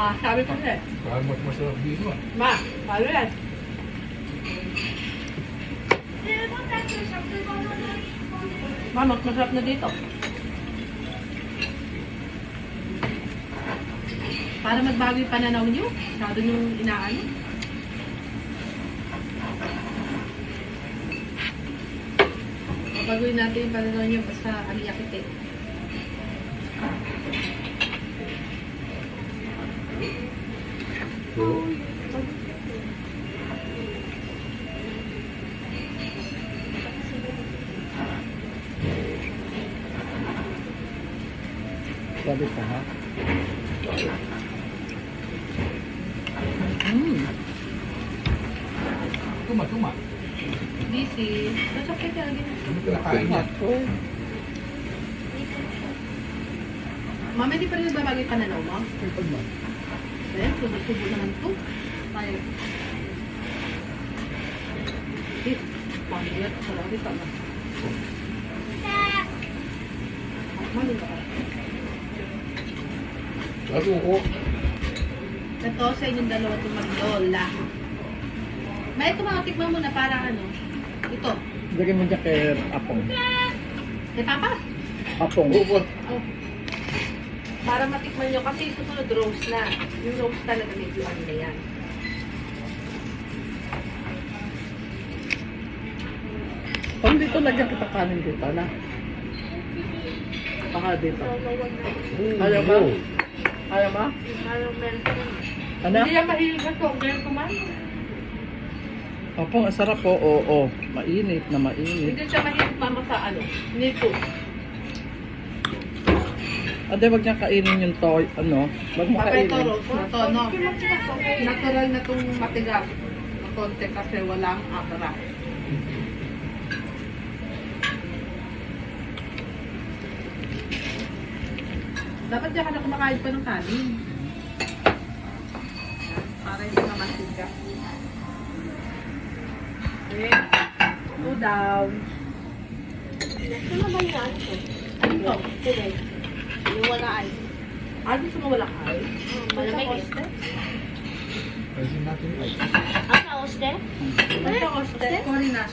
Ah, sabi ko siya. Parang mas masarap dito ah. Ma, paano yan? Ma, mas masarap na dito. Para magbago yung pananaw niyo. Masyado nyung inaano. Babaguhin natin yung pananaw niyo basta aliyakit eh. So, Sabi ka ha? tuma. Busy. That's okay ka lagi na. Ano kinakain yan? Mama, di pa rin nagbabago yung pananaw mo? Ipag mo. Eh, tubo-tubo naman to. Tayo. Eh, pangit. Sarap ito na. Mali ba? Bago ko. Ito sa inyong dalawa itong maglola. May tumatikman mo na parang ano. Ito. Lagyan mo dyan kay Apong. Kay Papa. Apong. Bukod. Oh. Para matikman nyo. Kasi susunod roast na. Yung roast talaga medyo ano na yan. Pag dito lagyan kita kanin dito na. Baka dito. Ayaw ba? Ayaw ba? Parang meron. Ano? Hindi yan mahilig na to. Meron kumain. Apong, ang sarap po. Oo. Mainit na mainit. Hindi siya mahilig mama sa ano. Nito. Ade, wag niya kainin yung toy. Ano? Wag mo Papa ito kainin. roast na to, no? Natural na itong matigas. Na konti kasi walang abra. Dapat diyan ka na kumakain pa ng kanin. Para hindi ka matigas. Okay. Go down. Ito naman yung ano ko. Ano to? Sige. Yung wala ay. Ah, gusto mo wala kain? Malamig eh. Ayusin natin ay. Ang sa oste? Ano to, Oste? Corinas.